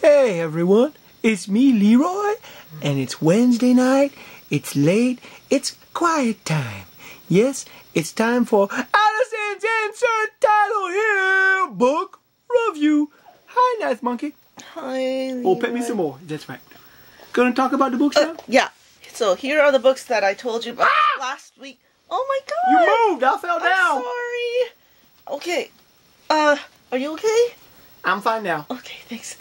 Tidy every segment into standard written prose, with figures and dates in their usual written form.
Hey everyone, it's me Leroy, and it's Wednesday night, it's late, it's quiet time. Yes, it's time for Allison's Insert Title Here Book Review. Hi, Nice Monkey. Hi, Leroy. Oh, pet me some more, that's right. Gonna talk about the books now? Yeah, so here are the books that I told you about last week. Oh my god! You moved, I fell down. I'm sorry. Okay, are you okay? I'm fine now. Okay, thanks.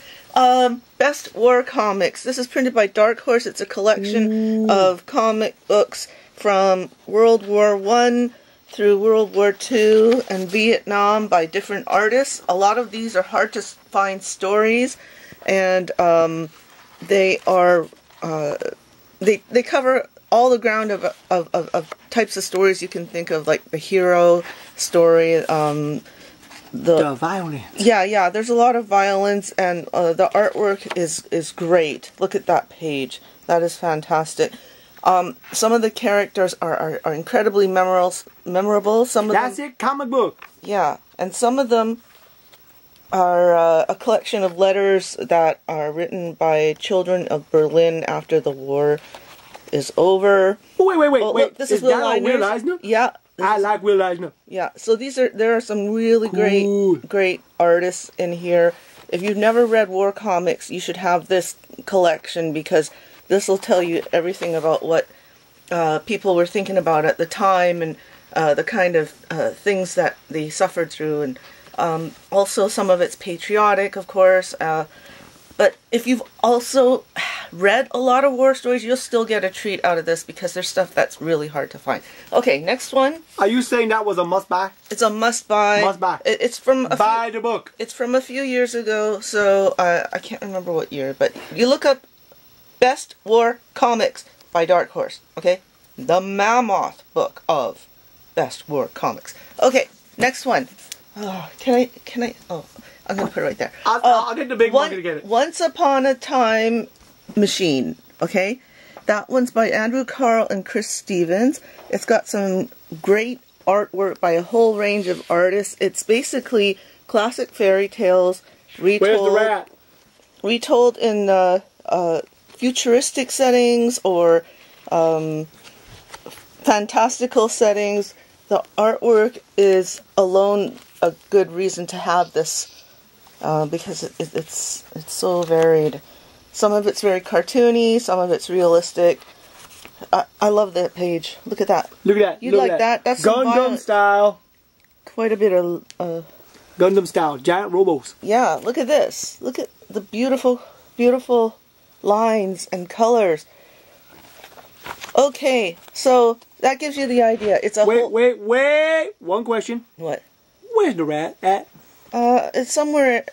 Best War Comics. This is printed by Dark Horse. It's a collection of comic books from World War I through World War II and Vietnam by different artists. A lot of these are hard to find stories, and they are they cover all the ground of types of stories you can think of, like the hero story, the violence. Yeah, there's a lot of violence, and the artwork is great. Look at that page. That is fantastic. Some of the characters are incredibly memorable. Some of That's it, comic book. Yeah, and some of them are a collection of letters that are written by children of Berlin after the war is over. Oh, wait. Look, this is Will Eisner? Yeah. I like Will Eisner. Yeah, so there are some really great artists in here. If you've never read war comics, you should have this collection, because this will tell you everything about what people were thinking about at the time, and the kind of things that they suffered through, and also some of it's patriotic, of course. But if you've also read a lot of war stories, you'll still get a treat out of this, because there's stuff that's really hard to find. Okay, next one. Are you saying that was a must-buy? It's a must-buy. Must-buy. It's from buy the book. It's from a few years ago, so I can't remember what year. But you look up Best War Comics by Dark Horse. Okay, the mammoth book of Best War Comics. Okay, next one. Oh, can I? Oh, I'm gonna put it right there. I'll get the big one to get it. Once Upon a Time Machine. Okay, that one's by Andrew Carl and Chris Stevens. It's got some great artwork by a whole range of artists. It's basically classic fairy tales retold. Where's the rat? Retold in futuristic settings or fantastical settings. The artwork is alone a good reason to have this, because it's so varied. Some of it's very cartoony, some of it's realistic. I love that page. Look at that. Look at that. You like that? That's Gundam style. Quite a bit of Gundam style, giant robos. Yeah, look at this. Look at the beautiful, beautiful lines and colors. Okay, so that gives you the idea. It's a wait. One question. What? Where's the rat at? It's somewhere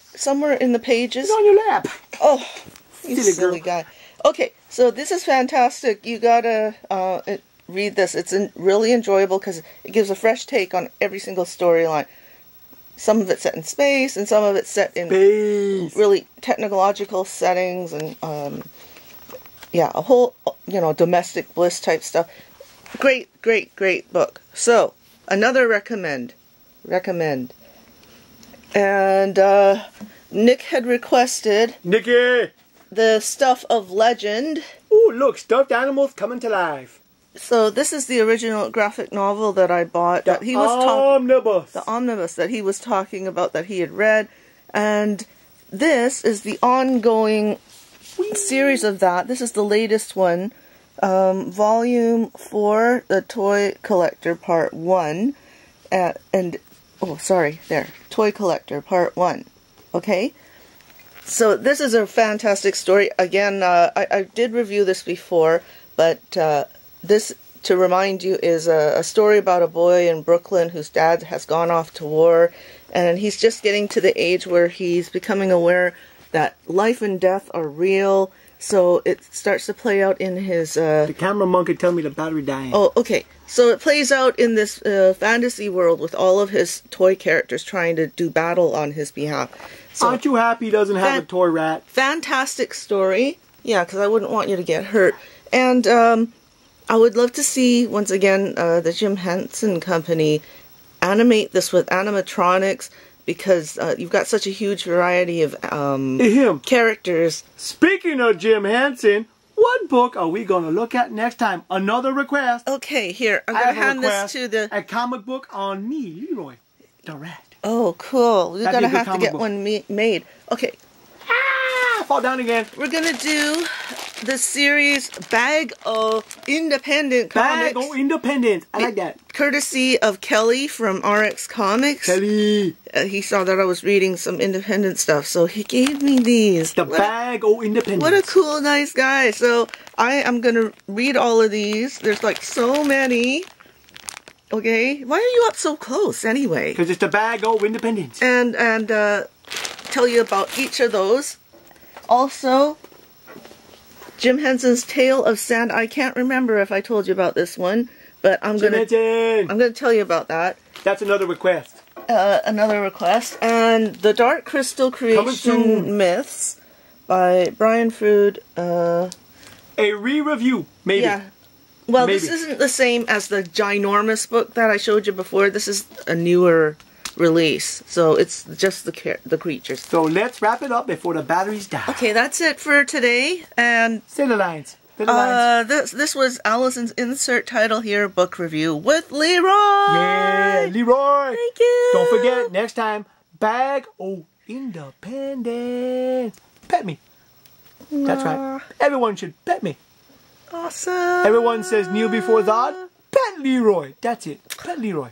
in the pages. It's on your lap. Oh, you silly guy. Okay, so this is fantastic. You gotta read this. It's really enjoyable because it gives a fresh take on every single storyline. Some of it's set in space, and some of it's set in really technological settings, and yeah, a whole, domestic bliss type stuff. Great book. So, another recommend. And Nick had requested the Stuff of Legend. Ooh, look, stuffed animals coming to life. So this is the original graphic novel that I bought. The omnibus that he was talking about, that he had read. And this is the ongoing series of that. This is the latest one. Volume 4, The Toy Collector, Part 1. Toy Collector, Part 1. Okay? So this is a fantastic story. Again, I did review this before, but this, to remind you, is a story about a boy in Brooklyn whose dad has gone off to war, and he's just getting to the age where he's becoming aware that life and death are real. So it starts to play out in his... the camera monkey tell me the battery dying. Oh, okay. So it plays out in this fantasy world with all of his toy characters trying to do battle on his behalf. So, aren't you happy he doesn't have a toy rat? Fantastic story. Yeah, because I wouldn't want you to get hurt. And I would love to see, once again, the Jim Henson Company animate this with animatronics because you've got such a huge variety of characters. Speaking of Jim Henson, what book are we going to look at next time? Another request. Okay, here. I'm going to hand this to the... A comic book on me, Leroy. The Rat. Oh, cool. We're going to have to get one made. Okay. Ah! Fall down again. We're going to do the series Bag of Independent Comics. Bag of Independent. I like that. Courtesy of Kelly from RX Comics. Kelly. He saw that I was reading some independent stuff, so he gave me these. The Bag of Independent. What a cool, nice guy. So I am going to read all of these. There's like so many. Okay. Why are you up so close anyway? Because it's the Bag of Independence. And tell you about each of those. Also, Jim Henson's Tale of Sand. I can't remember if I told you about this one, but I'm gonna tell you about that. That's another request. Another request. And The Dark Crystal Creation Myths by Brian Frood. A re-review, maybe. Yeah. Well, maybe. This isn't the same as the ginormous book that I showed you before. This is a newer release, so it's just the creatures. So let's wrap it up before the batteries die. Okay, that's it for today. And Center lines. This was Allison's insert title here, book review with Leroy. Yeah, Leroy. Thank you. Don't forget, next time, Bag of Independence. Pet me. That's right. Everyone should pet me. Awesome. Everyone says kneel before God. Pet Leroy. That's it. Pet Leroy.